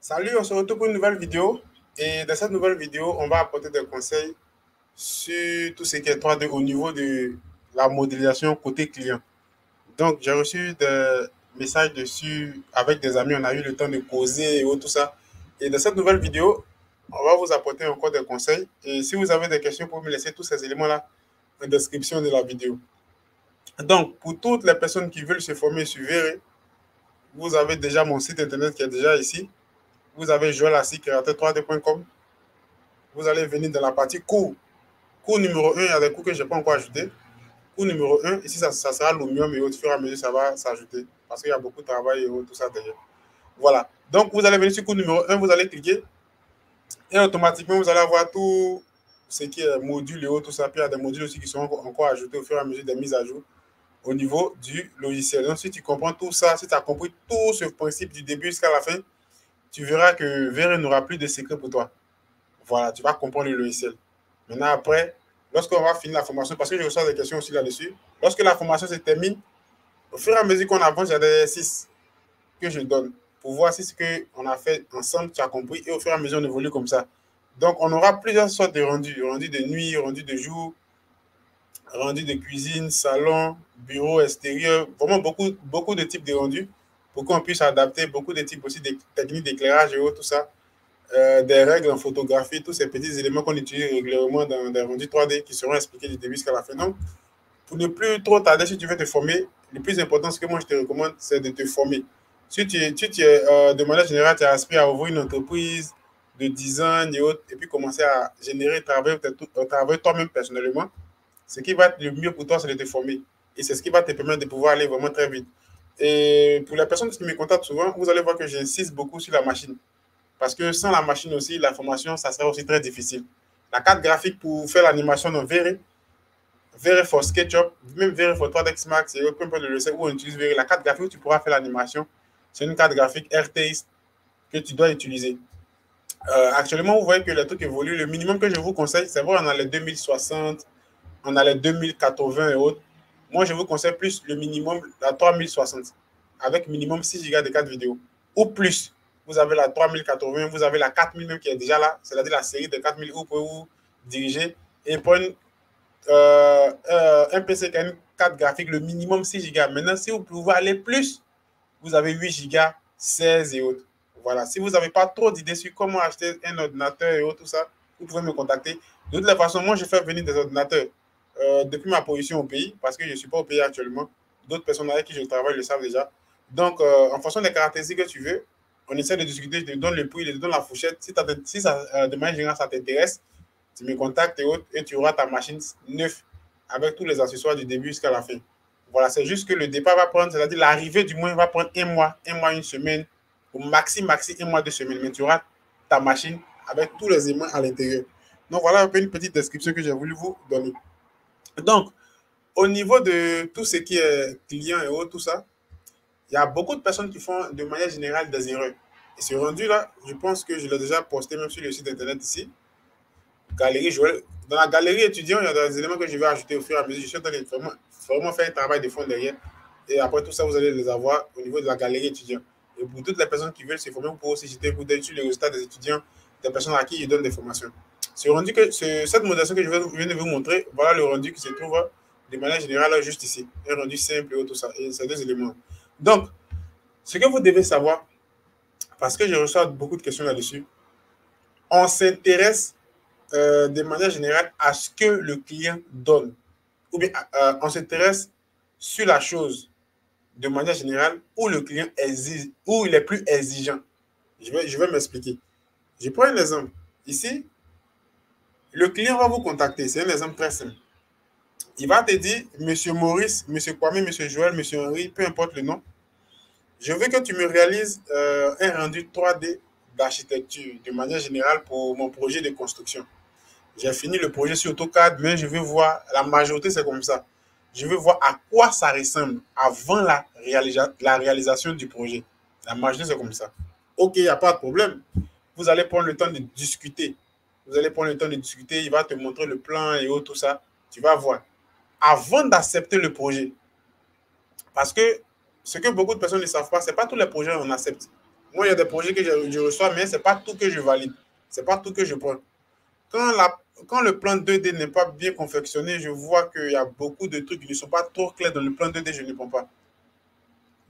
Salut, on se retrouve pour une nouvelle vidéo. Et dans cette nouvelle vidéo, on va apporter des conseils sur tout ce qui est 3D au niveau de la modélisation côté client. Donc, j'ai reçu des messages dessus avec des amis. On a eu le temps de causer et tout ça. Et dans cette nouvelle vidéo, on va vous apporter encore des conseils. Et si vous avez des questions, vous pouvez me laisser tous ces éléments-là en description de la vidéo. Donc, pour toutes les personnes qui veulent se former sur Véré, vous avez déjà mon site internet qui est déjà ici. Vous avez Joël Assi, créateur3d.com. Vous allez venir dans la partie cours. Cours numéro un, il y a des cours que je n'ai pas encore ajoutés. Cours numéro un, ici, ça sera l'omium et au fur et à mesure, ça va s'ajouter. Parce qu'il y a beaucoup de travail et tout ça derrière. Voilà. Donc, vous allez venir sur cours numéro un, vous allez cliquer et automatiquement, vous allez avoir tout ce qui est module et tout ça. Puis, il y a des modules aussi qui seront encore ajoutés au fur et à mesure des mises à jour au niveau du logiciel. Donc, si tu comprends tout ça, si tu as compris tout ce principe du début jusqu'à la fin, tu verras que Véré n'aura plus de secret pour toi. Voilà, tu vas comprendre le logiciel. Maintenant, après, lorsqu'on va finir la formation, parce que je reçois des questions aussi là-dessus, lorsque la formation se termine, au fur et à mesure qu'on avance, il y a des exercices que je donne pour voir si ce qu'on a fait ensemble, tu as compris, et au fur et à mesure, on évolue comme ça. Donc, on aura plusieurs sortes de rendus, rendus de nuit, rendus de jour, rendus de cuisine, salon, bureau, extérieur, vraiment beaucoup de types de rendus pour qu'on puisse adapter, beaucoup de types aussi de techniques d'éclairage et tout ça. Des règles en photographie, tous ces petits éléments qu'on utilise régulièrement dans des rendus 3D qui seront expliqués du début jusqu'à la fin. Donc, pour ne plus trop tarder, si tu veux te former, le plus important, ce que moi je te recommande, c'est de te former. Si tu es, de manière générale, tu aspires à ouvrir une entreprise de design et autres, et puis commencer à générer travail toi-même personnellement, ce qui va être le mieux pour toi, c'est de te former. Et c'est ce qui va te permettre de pouvoir aller vraiment très vite. Et pour les personnes qui me contactent souvent, vous allez voir que j'insiste beaucoup sur la machine. Parce que sans la machine aussi, la formation, ça serait aussi très difficile. La carte graphique pour faire l'animation dans Véré, Véré for SketchUp, même Véré for 3ds Max, et peu importe le logiciel où on utilise Véré, la carte graphique où tu pourras faire l'animation, c'est une carte graphique RTX que tu dois utiliser. Actuellement, vous voyez que les trucs évoluent. Le minimum que je vous conseille, c'est vrai, on a les 2060, on a les 2080 et autres. Moi, je vous conseille plus le minimum, la 3060, avec minimum 6 Go de carte vidéo, ou plus. Vous avez la 3080, vous avez la 4000 même qui est déjà là, c'est-à-dire la série de 4000 où vous pouvez vous diriger. Et pour un PC qui a une carte graphique, le minimum 6 Go. Maintenant, si vous pouvez aller plus, vous avez 8 Go, 16 et autres. Voilà. Si vous n'avez pas trop d'idées sur comment acheter un ordinateur et autres, tout ça, vous pouvez me contacter. De toute façon, moi, je fais venir des ordinateurs depuis ma position au pays, parce que je ne suis pas au pays actuellement. D'autres personnes avec qui je travaille le savent déjà. Donc, en fonction des caractéristiques que tu veux, on essaie de discuter, je te donne le prix, je te donne la fourchette. Si ça, de manière générale, ça t'intéresse, tu me contactes et autres, et tu auras ta machine neuve avec tous les accessoires du début jusqu'à la fin. Voilà, c'est juste que le départ va prendre, c'est-à-dire l'arrivée du moins va prendre un mois, une semaine, au maxi, un mois, 2 semaines. Mais tu auras ta machine avec tous les éléments à l'intérieur. Donc voilà un peu une petite description que j'ai voulu vous donner. Donc, au niveau de tout ce qui est client et autres, tout ça, il y a beaucoup de personnes qui font de manière générale des erreurs. Et ce rendu-là, je pense que je l'ai déjà posté même sur le site internet ici. Galerie Joël. Dans la galerie étudiant, il y a des éléments que je vais ajouter au fur et à mesure. Je suis en train de vraiment faire un travail de fond derrière. Et après tout ça, vous allez les avoir au niveau de la galerie étudiant. Et pour toutes les personnes qui veulent se former, vous pouvez aussi jeter un coup d'œil sur les résultats des étudiants, des personnes à qui je donne des formations. Cette modélisation que je viens de vous montrer, voilà le rendu qui se trouve de manière générale juste ici. Un rendu simple et tout ça. Et ces deux éléments. Donc, ce que vous devez savoir, parce que je reçois beaucoup de questions là-dessus, on s'intéresse de manière générale à ce que le client donne. Ou bien on s'intéresse sur la chose de manière générale où le client exige, où il est plus exigeant. Je vais m'expliquer. Je prends un exemple. Ici, le client va vous contacter. C'est un exemple très simple. Il va te dire, Monsieur Maurice, Monsieur Kwame, Monsieur Joël, Monsieur Henri, peu importe le nom, je veux que tu me réalises un rendu 3D d'architecture de manière générale pour mon projet de construction. J'ai fini le projet sur AutoCAD, mais je veux voir, la majorité c'est comme ça. Je veux voir à quoi ça ressemble avant la réalisation du projet. La majorité c'est comme ça. Ok, il n'y a pas de problème. Vous allez prendre le temps de discuter. Vous allez prendre le temps de discuter, il va te montrer le plan et tout ça. Tu vas voir. Avant d'accepter le projet, parce que ce que beaucoup de personnes ne savent pas, ce n'est pas tous les projets qu'on accepte. Moi, il y a des projets que je reçois, mais ce n'est pas tout que je valide. Ce n'est pas tout que je prends. Quand, quand le plan 2D n'est pas bien confectionné, je vois qu'il y a beaucoup de trucs qui ne sont pas trop clairs dans le plan 2D, je ne prends pas.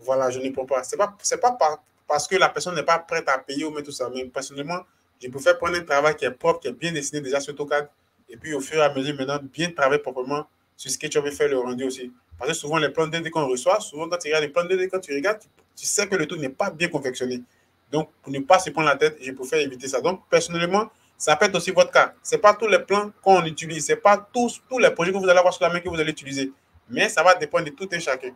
Voilà, je ne prends pas. C'est pas parce que la personne n'est pas prête à payer ou mettre tout ça. Mais personnellement, je préfère prendre un travail qui est propre, qui est bien dessiné déjà sur AutoCAD. Et puis, au fur et à mesure, maintenant, bien travailler proprement sur ce que tu veux faire le rendu aussi. Parce que souvent, les plans 2D qu'on reçoit, souvent, quand tu regardes les plans 2D, quand tu regardes, tu sais que le truc n'est pas bien confectionné. Donc, pour ne pas se prendre la tête, je préfère éviter ça. Donc, personnellement, ça peut être aussi votre cas. Ce n'est pas tous les plans qu'on utilise. Ce n'est pas tous les projets que vous allez avoir sur la main que vous allez utiliser. Mais ça va dépendre de tout un chacun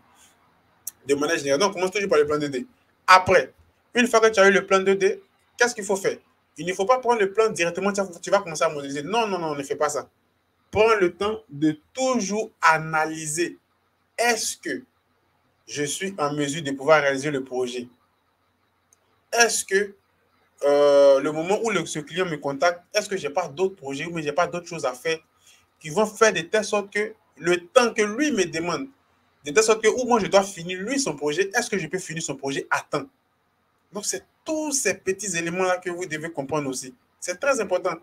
de manière générale. Donc, on commence toujours par le plan 2D. Après, une fois que tu as eu le plan 2D, qu'est-ce qu'il faut faire? Il ne faut pas prendre le plan directement, tu vas commencer à modéliser. Non, non, non, on ne fait pas ça. Prends le temps de toujours analyser. Est-ce que je suis en mesure de pouvoir réaliser le projet? Est-ce que le moment où ce client me contacte, est-ce que je n'ai pas d'autres projets ou je n'ai pas d'autres choses à faire qui vont faire de telle sorte que le temps que lui me demande, de telle sorte que où moi je dois finir lui son projet, est-ce que je peux finir son projet à temps? Donc, c'est tous ces petits éléments-là que vous devez comprendre aussi. C'est très important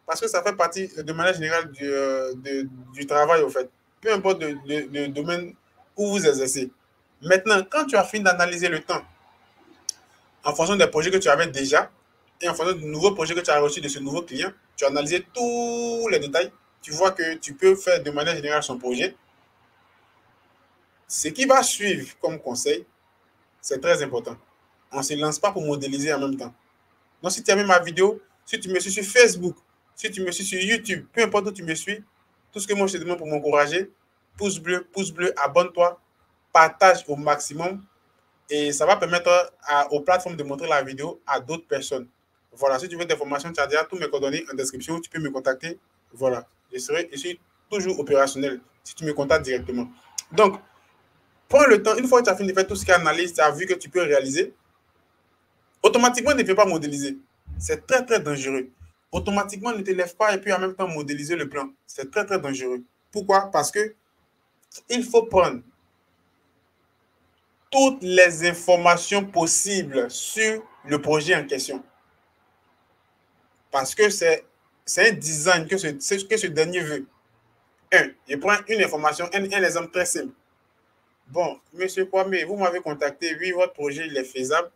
parce que ça fait partie de manière générale du travail, au fait. Peu importe le domaine où vous exercez. Maintenant, quand tu as fini d'analyser le temps en fonction des projets que tu avais déjà et en fonction du nouveau projet que tu as reçu de ce nouveau client, tu as analysé tous les détails, tu vois que tu peux faire de manière générale son projet. Ce qui va suivre comme conseil, c'est très important. On ne se lance pas pour modéliser en même temps. Donc, si tu as aimé ma vidéo, si tu me suis sur Facebook, si tu me suis sur YouTube, peu importe où tu me suis, tout ce que moi je te demande pour m'encourager, pouce bleu, abonne-toi, partage au maximum et ça va permettre aux plateformes de montrer la vidéo à d'autres personnes. Voilà, si tu veux des formations, tu as déjà tous mes coordonnées en description, tu peux me contacter. Voilà, je suis toujours opérationnel si tu me contactes directement. Donc, prends le temps, une fois que tu as fini de faire tout ce qui est analyse, tu as vu que tu peux réaliser, automatiquement, ne fais pas modéliser. C'est très, très dangereux. Automatiquement, ne te lève pas et puis en même temps modéliser le plan. C'est très, très dangereux. Pourquoi? Parce que il faut prendre toutes les informations possibles sur le projet en question. Parce que c'est un design que ce dernier veut. Je prends une information, un exemple très simple. Bon, monsieur Kwame, vous m'avez contacté, oui, votre projet il est faisable.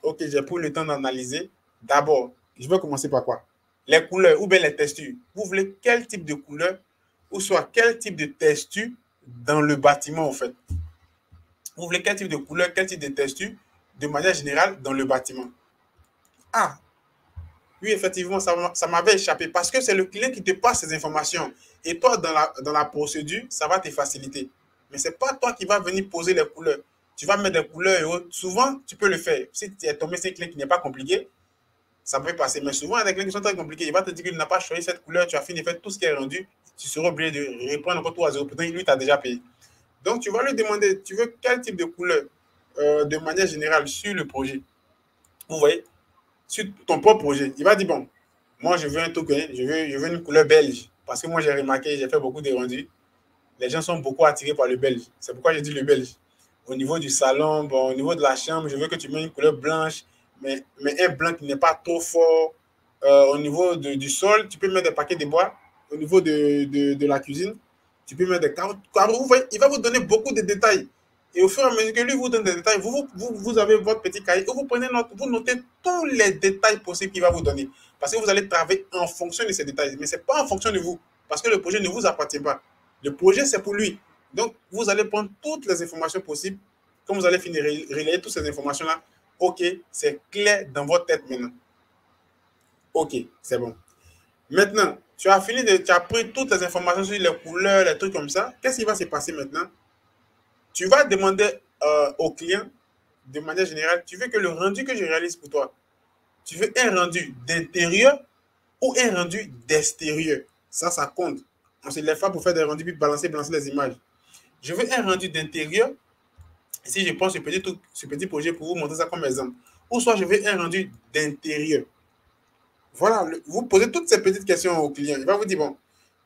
Ok, j'ai pris le temps d'analyser. D'abord, je vais commencer par quoi? Les couleurs ou bien les textures. Vous voulez quel type de couleur ou soit quel type de texture dans le bâtiment en fait. Vous voulez quel type de couleur, quel type de texture de manière générale dans le bâtiment. Ah, oui, effectivement, ça m'avait échappé parce que c'est le client qui te passe ces informations. Et toi, dans la procédure, ça va te faciliter. Mais ce n'est pas toi qui vas venir poser les couleurs. Tu vas mettre des couleurs et autres. Souvent, tu peux le faire. Si tu es tombé sur un client qui n'est pas compliqué, ça peut passer. Mais souvent, avec les clients qui sont très compliqués, il va te dire qu'il n'a pas choisi cette couleur, tu as fini de faire tout ce qui est rendu, tu seras obligé de reprendre encore tout à zéro. Pourtant, lui, tu as déjà payé. Donc, tu vas lui demander, tu veux quel type de couleur de manière générale sur le projet. Vous voyez, sur ton propre projet. Il va dire, bon, moi, je veux un token, je veux une couleur belge. Parce que moi, j'ai remarqué, j'ai fait beaucoup de rendus. Les gens sont beaucoup attirés par le belge. C'est pourquoi j'ai dit le belge. Au niveau du salon, bon, au niveau de la chambre, je veux que tu mettes une couleur blanche, mais un blanc qui n'est pas trop fort. Au niveau du sol, tu peux mettre des paquets de bois. Au niveau de la cuisine, tu peux mettre des carreaux. Vous voyez, il va vous donner beaucoup de détails. Et au fur et à mesure que lui vous donne des détails, vous avez votre petit cahier et vous prenez note, vous notez tous les détails possibles qu'il va vous donner. Parce que vous allez travailler en fonction de ces détails. Mais ce n'est pas en fonction de vous. Parce que le projet ne vous appartient pas. Le projet, c'est pour lui. Donc, vous allez prendre toutes les informations possibles. Quand vous allez finir de relayer toutes ces informations-là, OK, c'est clair dans votre tête maintenant. OK, c'est bon. Maintenant, tu as pris toutes les informations sur les couleurs, les trucs comme ça. Qu'est-ce qui va se passer maintenant? Tu vas demander au client, de manière générale, tu veux que le rendu que je réalise pour toi, tu veux un rendu d'intérieur ou un rendu d'extérieur? Ça compte. On se lève pas pour faire des rendus puis balancer les images. Je veux un rendu d'intérieur. Si je prends ce petit projet pour vous montrer ça comme exemple. Ou soit je veux un rendu d'intérieur. Voilà, vous posez toutes ces petites questions au client. Il va vous dire, bon,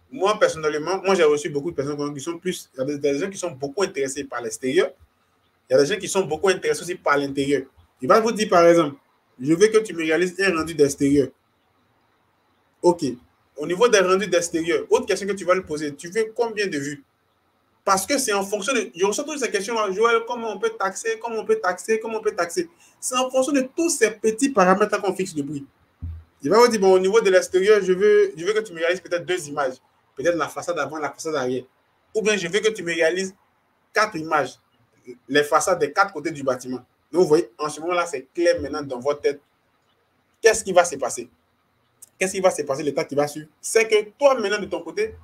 moi personnellement, moi j'ai reçu beaucoup de personnes qui sont plus, il y a des gens qui sont beaucoup intéressés par l'extérieur. Il y a des gens qui sont beaucoup intéressés aussi par l'intérieur. Il va vous dire par exemple, je veux que tu me réalises un rendu d'extérieur. OK. Au niveau des rendus d'extérieur, autre question que tu vas lui poser, tu veux combien de vues? Parce que c'est en fonction de... Je reçois toutes ces questions-là, Joël, comment on peut taxer, comment on peut taxer, comment on peut taxer. C'est en fonction de tous ces petits paramètres qu'on fixe le prix. Il va vous dire, bon, au niveau de l'extérieur, je veux que tu me réalises peut-être 2 images. Peut-être la façade avant, la façade arrière. Ou bien je veux que tu me réalises 4 images, les façades des 4 côtés du bâtiment. Donc, vous voyez, en ce moment-là, c'est clair maintenant dans votre tête. Qu'est-ce qui va se passer? Qu'est-ce qui va se passer l'état qui va suivre? C'est que toi, maintenant, de ton côté,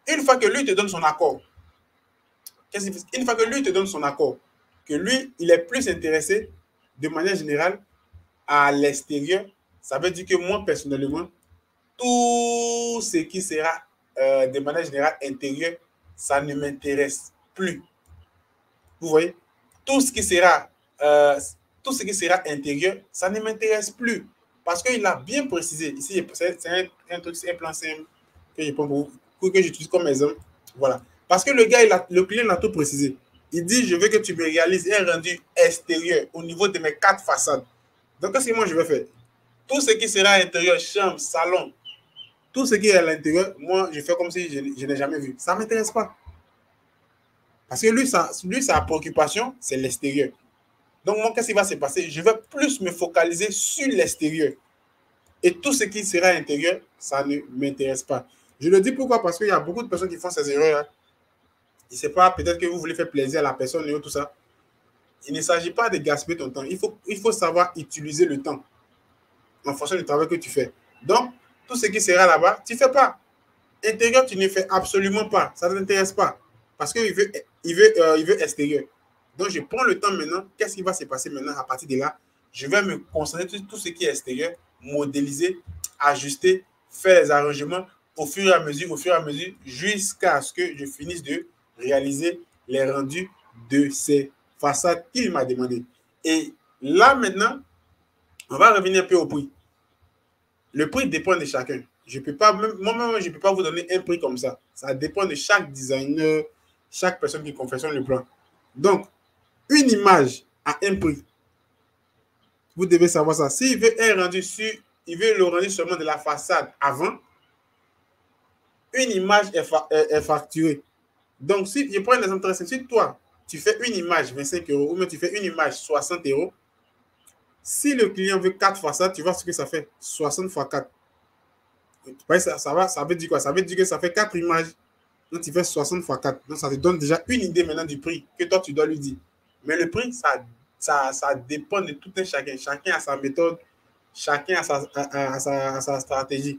une fois que lui te donne son accord, une fois que lui te donne son accord, que lui, il est plus intéressé de manière générale à l'extérieur, ça veut dire que moi, personnellement, tout ce qui sera de manière générale intérieur, ça ne m'intéresse plus. Vous voyez? Tout ce qui sera, intérieur, ça ne m'intéresse plus. Parce qu'il a bien précisé. Ici, c'est un truc, c'est un plan simple que je prends que j'utilise comme exemple. Voilà. Parce que le client l'a tout précisé. Il dit, je veux que tu me réalises un rendu extérieur au niveau de mes 4 façades. Donc, qu'est-ce que moi je vais faire? Tout ce qui sera intérieur, chambre, salon, tout ce qui est à l'intérieur, moi, je fais comme si je n'ai jamais vu. Ça ne m'intéresse pas. Parce que lui, sa préoccupation, c'est l'extérieur. Donc, moi, qu'est-ce qui va se passer? Je vais plus me focaliser sur l'extérieur. Et tout ce qui sera intérieur, ça ne m'intéresse pas. Je le dis pourquoi? Parce qu'il y a beaucoup de personnes qui font ces erreurs. Hein. Il ne sait pas, peut-être que vous voulez faire plaisir à la personne et tout ça. Il ne s'agit pas de gaspiller ton temps. Il faut savoir utiliser le temps en fonction du travail que tu fais. Donc, tout ce qui sera là-bas, tu ne fais pas. Intérieur, tu ne fais absolument pas. Ça ne t'intéresse pas. Parce qu'il veut extérieur. Donc, je prends le temps maintenant. Qu'est-ce qui va se passer maintenant à partir de là? Je vais me concentrer sur tout ce qui est extérieur, modéliser, ajuster, faire les arrangements au fur et à mesure, jusqu'à ce que je finisse de réaliser les rendus de ces façades qu'il m'a demandé. Et là, maintenant, on va revenir un peu au prix. Le prix dépend de chacun. Moi-même, je ne peux pas vous donner un prix comme ça. Ça dépend de chaque designer, chaque personne qui confectionne le plan. Donc, une image a un prix. Vous devez savoir ça. S'il veut il veut le rendu seulement de la façade avant, une image est facturée. Donc, si je prends un exemple très simple, si toi, tu fais une image 25 € ou même tu fais une image 60 €, si le client veut 4 façades, tu vois ce que ça fait. 60 x 4. Ça veut dire quoi? Ça veut dire que ça fait 4 images. Donc, tu fais 60 x 4. Donc, ça te donne déjà une idée maintenant du prix que toi, tu dois lui dire. Mais le prix, ça dépend de tout un chacun. Chacun a sa méthode. Chacun a sa stratégie.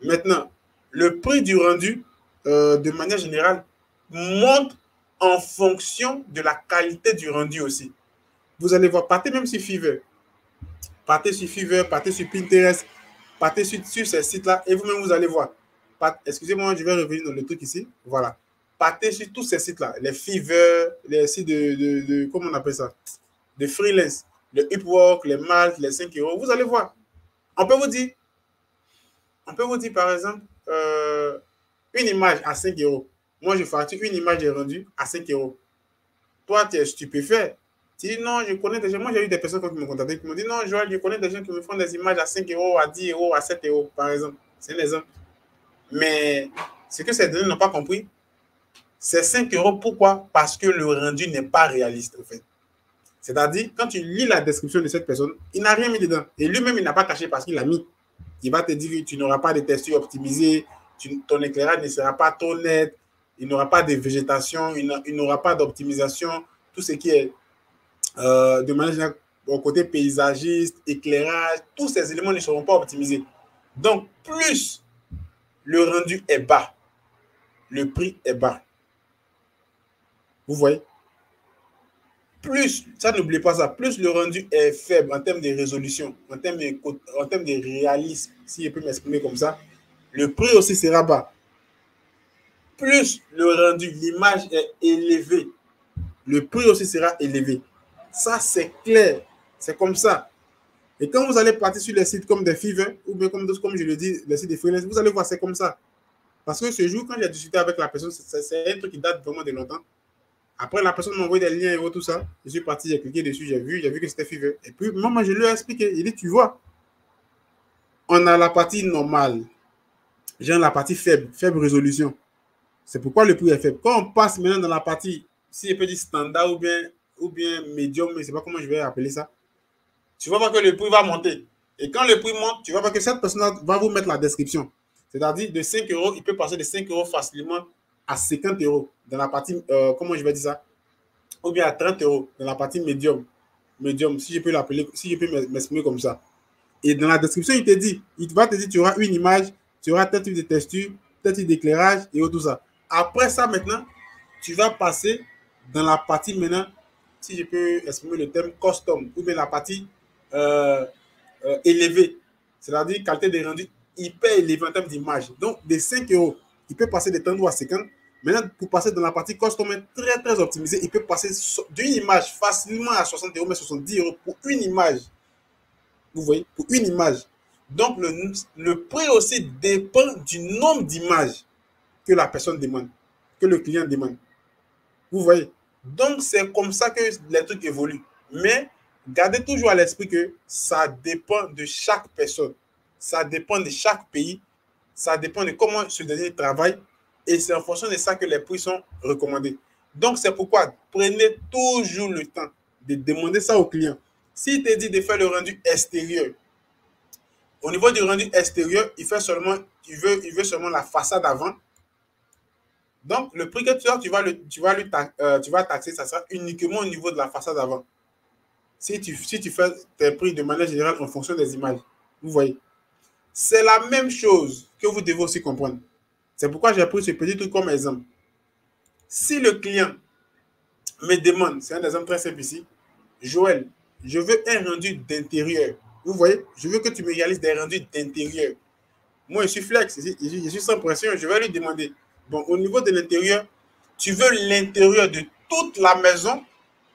Maintenant, le prix du rendu, de manière générale, monte en fonction de la qualité du rendu aussi. Vous allez voir, partez même sur Fiverr. Partez sur Fiverr, partez sur Pinterest, partez sur ces sites-là et vous-même, vous allez voir. Excusez-moi, je vais revenir dans le truc ici. Voilà. Partez sur tous ces sites-là. Les Fiverr, les sites comment on appelle ça? De freelance. Le Upwork, les Malte, les 5 €. Vous allez voir. On peut vous dire, par exemple, une image à 5 €. Moi, je facture une image de rendu à 5 €. Toi, tu es stupéfait. Tu dis non, je connais des gens. Moi, j'ai eu des personnes qui m'ont contacté qui m'ont dit non, Joël, je connais des gens qui me font des images à 5 €, à 10 €, à 7 €, par exemple. C'est un exemple. Mais ce que ces données n'ont pas compris, c'est 5 €. Pourquoi? Parce que le rendu n'est pas réaliste, en fait. C'est-à-dire, quand tu lis la description de cette personne, il n'a rien mis dedans. Et lui-même, il n'a pas caché parce qu'il l'a mis. Il va te dire que tu n'auras pas de texture optimisée, ton éclairage ne sera pas trop net, il n'aura pas de végétation, il n'aura pas d'optimisation, tout ce qui est de manière générale au côté paysagiste, éclairage, tous ces éléments ne seront pas optimisés. Donc, plus le rendu est bas, le prix est bas. Vous voyez? Plus, ça n'oubliez pas ça, plus le rendu est faible en termes de résolution, en termes de réalisme, si je peux m'exprimer comme ça, le prix aussi sera bas. Plus le rendu, l'image est élevée, le prix aussi sera élevé. Ça, c'est clair. C'est comme ça. Et quand vous allez partir sur les sites comme des Fiverr, ou bien comme je le dis, les sites de freelance, vous allez voir, c'est comme ça. Parce que ce jour, quand j'ai discuté avec la personne, c'est un truc qui date vraiment de longtemps. Après, la personne m'a envoyé des liens et tout ça. Je suis parti, j'ai cliqué dessus, j'ai vu que c'était Fiverr. Et puis, moi, je lui ai expliqué. Il dit, tu vois, on a la partie normale. J'ai la partie faible, faible résolution. C'est pourquoi le prix est faible. Quand on passe maintenant dans la partie, si je peux dire standard ou bien médium, je ne sais pas comment je vais appeler ça, tu vas voir que le prix va monter. Et quand le prix monte, tu vas voir que cette personne va vous mettre la description. C'est-à-dire de 5 euros, il peut passer de 5 euros facilement à 50 euros dans la partie, comment je vais dire ça, ou bien à 30 euros dans la partie médium. Médium, si je peux l'appeler, si je peux m'exprimer comme ça. Et dans la description, il va te dire, tu auras une image, tu auras tel type de texture, tel type d'éclairage et tout ça. Après ça, maintenant, tu vas passer dans la partie maintenant, si je peux exprimer le terme custom, ou bien la partie élevée, c'est-à-dire qualité de rendu hyper élevée en termes d'image. Donc, des 5 euros, il peut passer de 30 à 50. Maintenant, pour passer dans la partie custom très, très optimisée, il peut passer d'une image facilement à 60 euros, mais 70 euros pour une image. Vous voyez, pour une image. Donc, le prix aussi dépend du nombre d'images que la personne demande, que le client demande. Vous voyez. Donc, c'est comme ça que les trucs évoluent. Mais gardez toujours à l'esprit que ça dépend de chaque personne. Ça dépend de chaque pays. Ça dépend de comment ce dernier travaille. Et c'est en fonction de ça que les prix sont recommandés. Donc, c'est pourquoi prenez toujours le temps de demander ça au client. S'il te dit de faire le rendu extérieur, au niveau du rendu extérieur, il veut seulement la façade avant. Donc, le prix que tu vas taxer, ça sera uniquement au niveau de la façade avant. Si tu fais tes prix de manière générale en fonction des images. Vous voyez. C'est la même chose que vous devez aussi comprendre. C'est pourquoi j'ai pris ce petit truc comme exemple. Si le client me demande, c'est un exemple très simple ici, Joël, je veux un rendu d'intérieur. Vous voyez, je veux que tu me réalises des rendus d'intérieur. Moi, je suis flex, je suis sans pression, je vais lui demander, bon, au niveau de l'intérieur, tu veux l'intérieur de toute la maison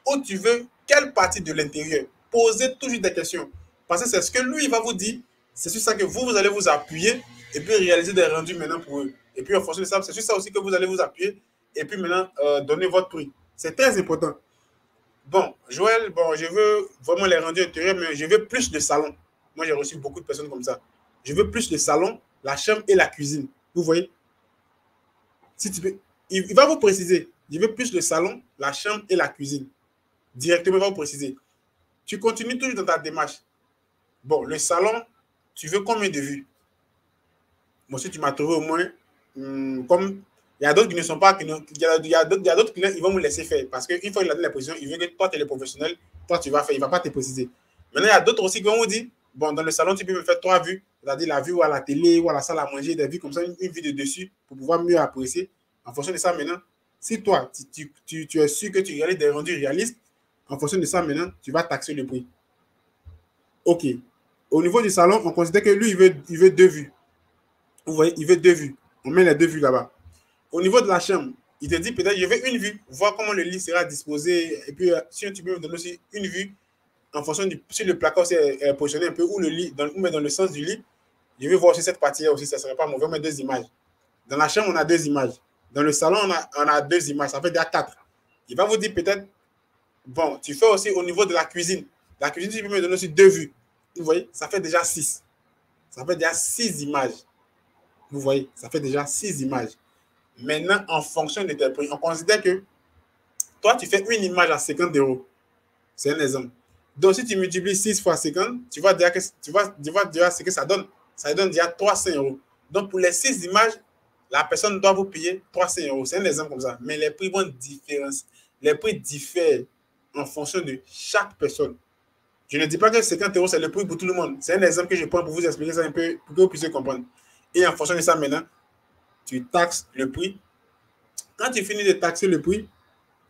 ou tu veux quelle partie de l'intérieur? Posez toujours des questions. Parce que c'est ce que lui, il va vous dire, c'est sur ça que vous allez vous appuyer et puis réaliser des rendus maintenant pour eux. Et puis, en fonction de ça, c'est sur ça aussi que vous allez vous appuyer et puis maintenant donner votre prix. C'est très important. Bon, Joël, bon, je veux vraiment les rendus intérieurs, mais je veux plus de salon. Moi, j'ai reçu beaucoup de personnes comme ça. Je veux plus de salon, la chambre et la cuisine. Vous voyez? Si tu peux, il va vous préciser. Je veux plus le salon, la chambre et la cuisine. Directement, il va vous préciser. Tu continues toujours dans ta démarche. Bon, le salon, tu veux combien de vues? Moi, si tu m'as trouvé au moins, comme il y a d'autres qui ne sont pas, il y a d'autres clients, ils vont me laisser faire. Parce qu'une fois qu'il a donné la position, il veut que toi, tu es le professionnel, toi, tu vas faire, il ne va pas te préciser. Maintenant, il y a d'autres aussi qui vont vous dire, bon, dans le salon, tu peux me faire 3 vues, c'est-à-dire la vue ou à la télé ou à la salle à manger, des vues comme ça, une vue de dessus pour pouvoir mieux apprécier. En fonction de ça, maintenant, si toi, tu es sûr que tu réalises des rendus réalistes, en fonction de ça, maintenant, tu vas taxer le prix. OK. Au niveau du salon, on considère que lui, il veut 2 vues. Vous voyez, il veut 2 vues. On met les 2 vues là-bas. Au niveau de la chambre, il te dit peut-être, je veux une vue, voir comment le lit sera disposé. Et puis, si tu peux me donner aussi une vue, en fonction du, si le placard est positionné un peu, ou le lit, ou dans le sens du lit, je veux voir aussi cette partie-là aussi, ça ne serait pas mauvais, on met 2 images. Dans la chambre, on a 2 images. Dans le salon, on a 2 images. Ça fait déjà 4. Il va vous dire peut-être, bon, tu fais aussi au niveau de la cuisine. La cuisine, tu peux me donner aussi 2 vues. Vous voyez, ça fait déjà 6. Ça fait déjà 6 images. Vous voyez, ça fait déjà 6 images. Maintenant, en fonction de tes prix, on considère que toi, tu fais une image à 50 euros. C'est un exemple. Donc, si tu multiplies 6 fois 50, tu vas dire ce que ça donne. Ça donne déjà 300 euros. Donc, pour les 6 images, la personne doit vous payer 300 euros. C'est un exemple comme ça. Mais les prix vont différer. Les prix diffèrent en fonction de chaque personne. Je ne dis pas que 50 euros, c'est le prix pour tout le monde. C'est un exemple que je prends pour vous expliquer ça un peu, pour que vous puissiez comprendre. Et en fonction de ça, maintenant, tu taxes le prix. Quand tu finis de taxer le prix,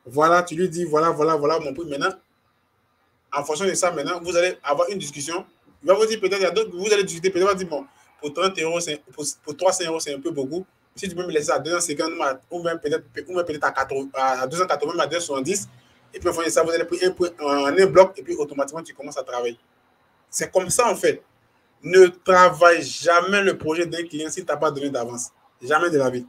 voilà, tu lui dis, voilà mon prix. Maintenant, en fonction de ça, maintenant, vous allez avoir une discussion. Il va vous dire, peut-être, il y a d'autres, vous allez discuter, peut-être, il va dire, bon, pour 30 euros, pour 300 euros, c'est un peu beaucoup. Si tu peux me laisser à 250, ou même peut-être à 280, à 270, et puis en fonction de ça, vous allez prendre un bloc, et puis automatiquement, tu commences à travailler. C'est comme ça, en fait. Ne travaille jamais le projet d'un client si tu n'as pas donné d'avance. Jamais de la vie.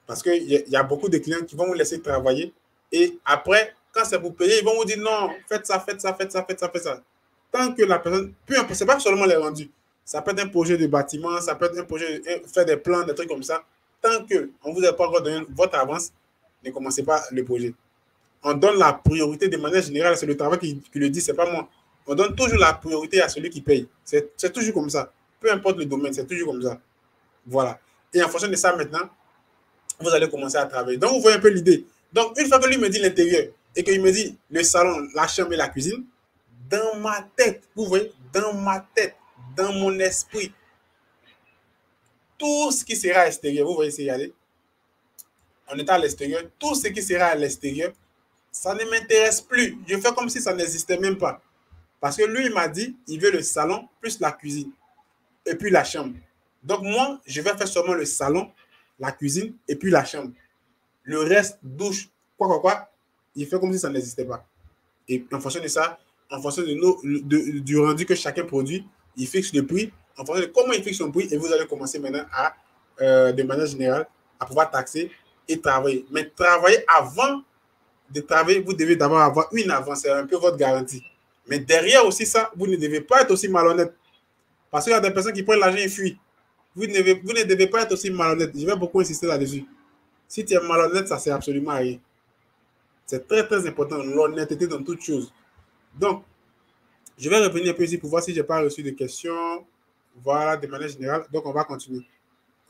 Parce qu'il y a beaucoup de clients qui vont vous laisser travailler et après, quand c'est pour payer, ils vont vous dire non, faites ça, faites ça, faites ça, faites ça, faites ça. Tant que la personne, peu importe, c'est pas seulement les rendus. Ça peut être un projet de bâtiment, ça peut être un projet de faire des plans, des trucs comme ça. Tant qu'on ne vous a pas encore donné votre avance, ne commencez pas le projet. On donne la priorité de manière générale, c'est le travail qui le dit, c'est pas moi. On donne toujours la priorité à celui qui paye. C'est toujours comme ça. Peu importe le domaine, c'est toujours comme ça. Voilà. Et en fonction de ça, maintenant, vous allez commencer à travailler. Donc, vous voyez un peu l'idée. Donc, une fois que lui me dit l'intérieur et qu'il me dit le salon, la chambre et la cuisine, dans ma tête, vous voyez, dans ma tête, dans mon esprit, tout ce qui sera à l'extérieur, vous voyez, c'est y aller. On est à l'extérieur, tout ce qui sera à l'extérieur, ça ne m'intéresse plus. Je fais comme si ça n'existait même pas. Parce que lui, il m'a dit, il veut le salon plus la cuisine et puis la chambre. Donc, moi, je vais faire seulement le salon, la cuisine et puis la chambre. Le reste, douche, quoi, il fait comme si ça n'existait pas. Et en fonction de ça, en fonction du rendu que chacun produit, il fixe le prix. En fonction de comment il fixe son prix, et vous allez commencer maintenant à, de manière générale, à pouvoir taxer et travailler. Mais travailler avant de travailler, vous devez d'abord avoir une avance, c'est un peu votre garantie. Mais derrière aussi ça, vous ne devez pas être aussi malhonnête. Parce qu'il y a des personnes qui prennent l'argent et fuient. Vous ne devez pas être aussi malhonnête. Je vais beaucoup insister là-dessus. Si tu es malhonnête, ça ne sert absolument à rien. C'est très, très important, l'honnêteté dans toutes choses. Donc, je vais revenir un peu ici pour voir si je n'ai pas reçu de questions. Voilà, de manière générale. Donc, on va continuer.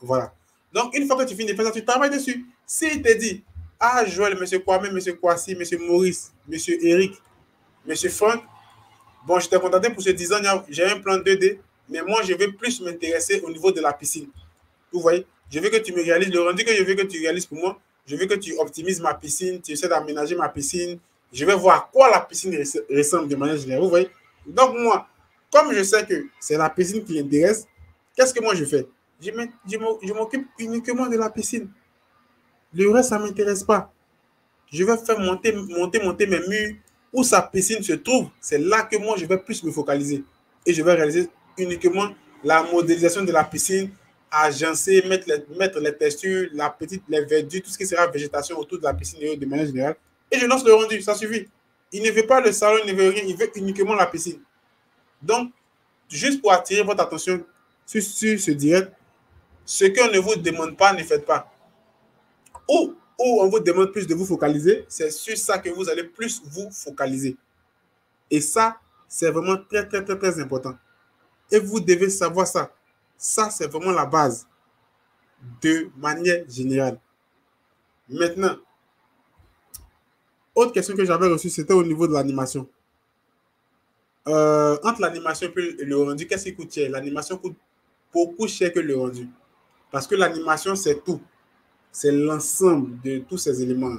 Voilà. Donc, une fois que tu finis de faire ça, tu travailles dessus. S'il te dit, ah, Joël, M. Kwame, M. Kwasi, M. Maurice, M. Eric, M. Franck, bon, je t'ai contacté pour ce 10 ans, j'ai un plan 2D, mais moi, je veux plus m'intéresser au niveau de la piscine. Vous voyez, je veux que tu me réalises le rendu que je veux que tu réalises pour moi. Je veux que tu optimises ma piscine, tu essaies d'aménager ma piscine. Je vais voir à quoi la piscine ressemble de manière générale. Vous voyez? Donc, moi, comme je sais que c'est la piscine qui l'intéresse, qu'est-ce que moi je fais? Je m'occupe uniquement de la piscine. Le reste, ça ne m'intéresse pas. Je vais faire monter mes murs où sa piscine se trouve. C'est là que moi, je vais plus me focaliser. Et je vais réaliser uniquement la modélisation de la piscine, agencer, mettre les textures, les verdures, tout ce qui sera végétation autour de la piscine de manière générale. Et je lance le rendu, ça suffit. Il ne veut pas le salon, il ne veut rien, il veut uniquement la piscine. Donc, juste pour attirer votre attention sur ce direct, ce qu'on ne vous demande pas, ne faites pas. Ou on vous demande plus de vous focaliser, c'est sur ça que vous allez plus vous focaliser. Et ça, c'est vraiment très, très, très, très important. Et vous devez savoir ça. Ça, c'est vraiment la base de manière générale. Maintenant, autre question que j'avais reçue, c'était au niveau de l'animation. Entre l'animation et le rendu, qu'est-ce qui coûte cher? L'animation coûte beaucoup cher que le rendu. Parce que l'animation, c'est tout. C'est l'ensemble de tous ces éléments.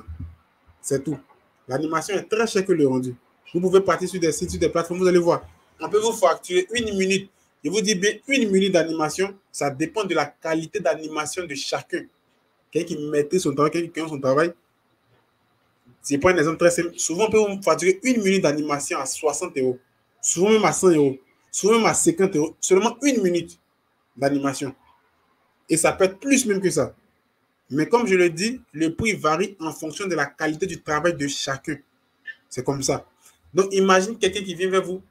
C'est tout. L'animation est très chère que le rendu. Vous pouvez partir sur des sites, sur des plateformes, vous allez voir. On peut vous facturer 1 minute. Je vous dis bien 1 minute d'animation. Ça dépend de la qualité d'animation de chacun. Quelqu'un qui maîtrise son travail, quelqu'un qui connaît son travail. Je prends un exemple très simple. Souvent, on peut vous facturer 1 minute d'animation à 60 €. Souvent même à 100 €. Souvent même à 50 €. Seulement 1 minute d'animation. Et ça peut être plus même que ça. Mais comme je le dis, le prix varie en fonction de la qualité du travail de chacun. C'est comme ça. Donc, imagine quelqu'un qui vient vers vous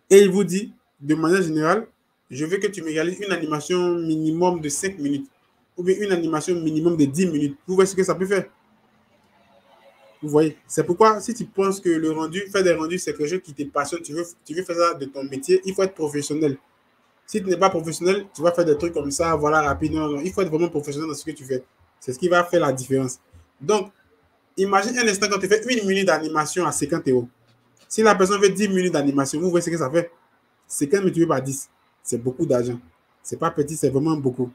et il vous dit, de manière générale, je veux que tu me réalises une animation minimum de 5 minutes ou bien une animation minimum de 10 minutes. Vous voyez ce que ça peut faire? Vous voyez? C'est pourquoi, si tu penses que le rendu, faire des rendus, c'est quelque chose qui te passionne, tu veux faire ça de ton métier, il faut être professionnel. Si tu n'es pas professionnel, tu vas faire des trucs comme ça, voilà, rapidement. Non, il faut être vraiment professionnel dans ce que tu fais. C'est ce qui va faire la différence. Donc, imagine un instant quand tu fais 1 minute d'animation à 50 €. Si la personne veut 10 minutes d'animation, vous voyez ce que ça fait? 50 multiplié par 10. C'est beaucoup d'argent. C'est pas petit, c'est vraiment beaucoup.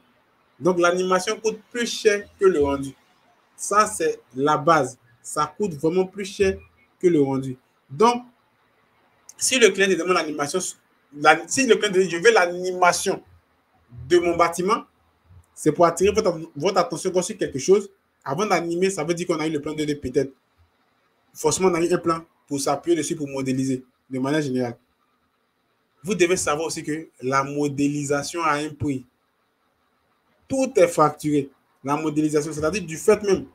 Donc, l'animation coûte plus cher que le rendu. Ça, c'est la base. Ça coûte vraiment plus cher que le rendu. Donc, si le client te demande l'animation, si le client te dit je veux l'animation de mon bâtiment, c'est pour attirer votre attention sur quelque chose. Avant d'animer, ça veut dire qu'on a eu le plan 2D peut-être. Forcément, on a eu un plan pour s'appuyer dessus pour modéliser de manière générale. Vous devez savoir aussi que la modélisation a un prix. Tout est facturé. La modélisation, c'est-à-dire du fait même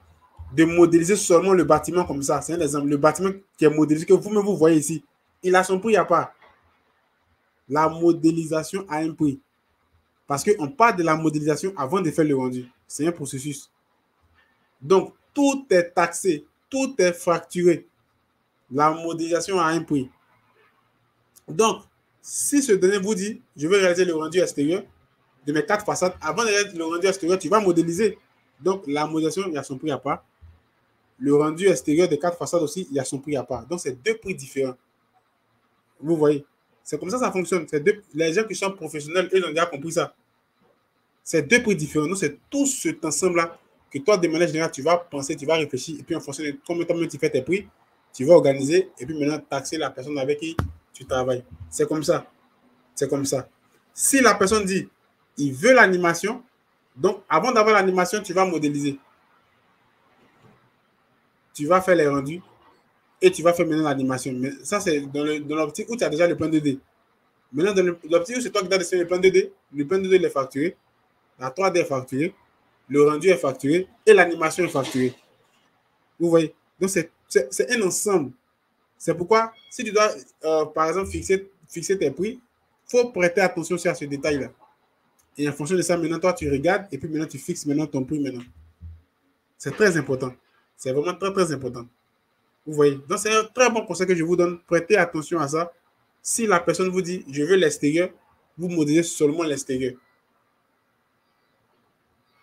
de modéliser seulement le bâtiment comme ça. C'est un exemple. Le bâtiment qui est modélisé, que vous-même vous voyez ici, il a son prix à part. La modélisation a un prix. Parce qu'on parle de la modélisation avant de faire le rendu. C'est un processus. Donc, tout est taxé, tout est facturé. La modélisation a un prix. Donc, si ce dernier vous dit, je veux réaliser le rendu extérieur de mes 4 façades, avant de réaliser le rendu extérieur, tu vas modéliser. Donc, la modélisation, il y a son prix à part. Le rendu extérieur des 4 façades aussi, il y a son prix à part. Donc, c'est 2 prix différents. Vous voyez, c'est comme ça que ça fonctionne. Les gens qui sont professionnels, ils ont déjà compris ça. C'est 2 prix différents. Donc, c'est tout cet ensemble-là que toi, de manière générale, tu vas penser, tu vas réfléchir, et puis en fonction de combien de temps tu fais tes prix, tu vas organiser, et puis maintenant, taxer la personne avec qui tu travailles. C'est comme ça. C'est comme ça. Si la personne dit, il veut l'animation, donc avant d'avoir l'animation, tu vas modéliser. Tu vas faire les rendus, et tu vas faire maintenant l'animation. Mais ça, c'est dans l'optique où tu as déjà le plan 2D. Maintenant, dans l'optique où c'est toi qui dois dessiner le plan 2D, le plan 2D est facturé, la 3D est facturée, le rendu est facturé et l'animation est facturée. Vous voyez? Donc, c'est un ensemble. C'est pourquoi, si tu dois, par exemple, fixer tes prix, il faut prêter attention aussi à ce détail-là. Et en fonction de ça, maintenant, toi, tu regardes et puis maintenant, tu fixes maintenant ton prix maintenant. C'est très important. C'est vraiment très, très important. Vous voyez? Donc, c'est un très bon conseil que je vous donne. Prêtez attention à ça. Si la personne vous dit, je veux l'extérieur, vous modélisez seulement l'extérieur.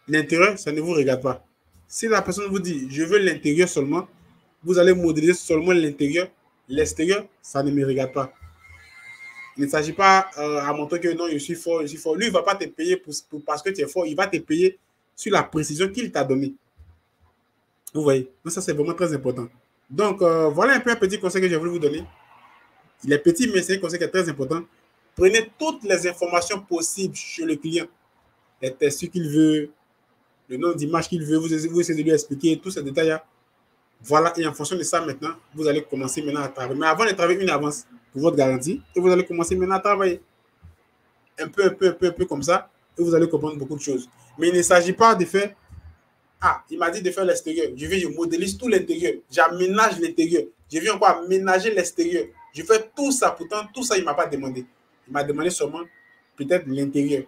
L'intérieur, ça ne vous regarde pas. Si la personne vous dit, je veux l'intérieur seulement, vous allez modéliser seulement l'intérieur. L'extérieur, ça ne me regarde pas. Il ne s'agit pas à montrer que non, je suis fort, je suis fort. Lui, il ne va pas te payer parce que tu es fort. Il va te payer sur la précision qu'il t'a donnée. Vous voyez? Donc, ça, c'est vraiment très important. Donc, voilà un peu un petit conseil que j'ai voulu vous donner. Il est petit, mais c'est un conseil qui est très important. Prenez toutes les informations possibles chez le client. Les textes qu'il veut, le nom d'image qu'il veut, vous essayez de lui expliquer tous ces détails-là. Voilà, et en fonction de ça, maintenant, vous allez commencer maintenant à travailler. Mais avant de travailler une avance pour votre garantie, et vous allez commencer maintenant à travailler. Un peu comme ça, et vous allez comprendre beaucoup de choses. Mais il ne s'agit pas de faire, ah, il m'a dit de faire l'extérieur. Je modélise tout l'intérieur. J'aménage l'intérieur. Je viens encore aménager l'extérieur. Je fais tout ça. Pourtant, tout ça, il ne m'a pas demandé. Il m'a demandé seulement peut-être l'intérieur.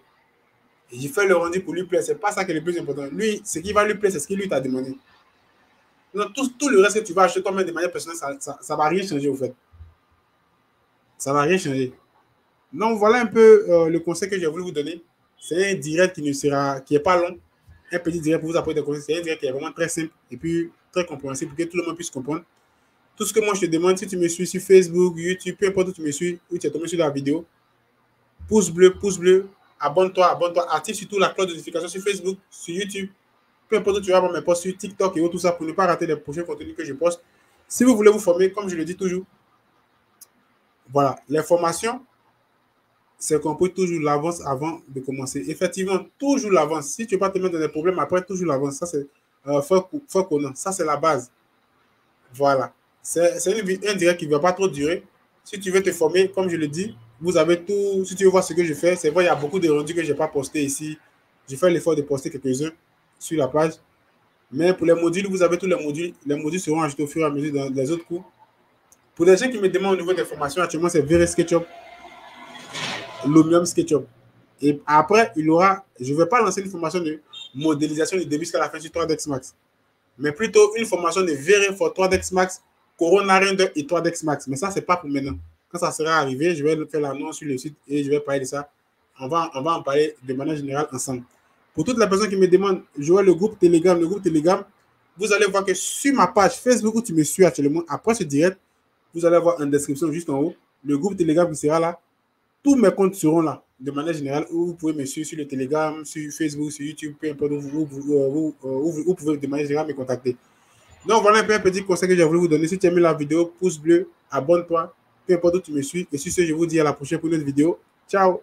Et j'ai fait le rendu pour lui plaire. Ce n'est pas ça qui est le plus important. Lui, ce qui va lui plaire, c'est ce qu'il lui t'a demandé. Non, tout le reste que tu vas acheter toi-même de manière personnelle, ça ne va rien changer, au fait. Ça ne va rien changer. Donc, voilà un peu le conseil que j'ai voulu vous donner. C'est un direct qui n'est pas long. Un petit direct pour vous apporter des conseils. C'est un direct qui est vraiment très simple et puis très compréhensible pour que tout le monde puisse comprendre. Tout ce que moi je te demande, si tu me suis sur Facebook, YouTube, peu importe où tu me suis, où tu es tombé sur la vidéo, pouce bleu, abonne-toi, active surtout la cloche de notification sur Facebook, sur YouTube, peu importe où tu vas voir mes posts sur TikTok et tout ça pour ne pas rater les prochains contenus que je poste. Si vous voulez vous former, comme je le dis toujours, voilà, l'information, c'est compris toujours l'avance avant de commencer. Effectivement, toujours l'avance. Si tu ne veux pas te mettre dans des problèmes, après, toujours l'avance. Ça, c'est fort connaît. Ça, c'est la base. Voilà. C'est un direct qui ne va pas trop durer. Si tu veux te former, comme je le dis, vous avez tout. Si tu veux voir ce que je fais, c'est vrai, il y a beaucoup de rendus que je n'ai pas postés ici. J'ai fait l'effort de poster quelques-uns sur la page. Mais pour les modules, vous avez tous les modules. Les modules seront ajoutés au fur et à mesure dans les autres cours. Pour les gens qui me demandent au niveau des formations, actuellement, c'est VRE SketchUp, Lumium SketchUp. Et après, je ne vais pas lancer une formation de modélisation du début jusqu'à la fin sur 3ds Max. Mais plutôt une formation de VRE for 3ds Max, Corona Render et 3ds Max. Mais ça, ce n'est pas pour maintenant. Quand ça sera arrivé, je vais faire l'annonce sur le site et je vais parler de ça. On va en parler de manière générale ensemble. Pour toutes les personnes qui me demandent, je vois le groupe Telegram, vous allez voir que sur ma page Facebook où tu me suis actuellement, après ce direct, vous allez voir en description juste en haut, le groupe Telegram qui sera là. Tous mes comptes seront là, de manière générale, où vous pouvez me suivre sur le Telegram, sur Facebook, sur YouTube, peu importe où vous pouvez de manière générale me contacter. Donc, voilà un peu un petit conseil que j'ai voulu vous donner. Si tu as aimé la vidéo, pouce bleu, abonne-toi, peu importe où tu me suis. Et sur ce, je vous dis à la prochaine pour une autre vidéo. Ciao!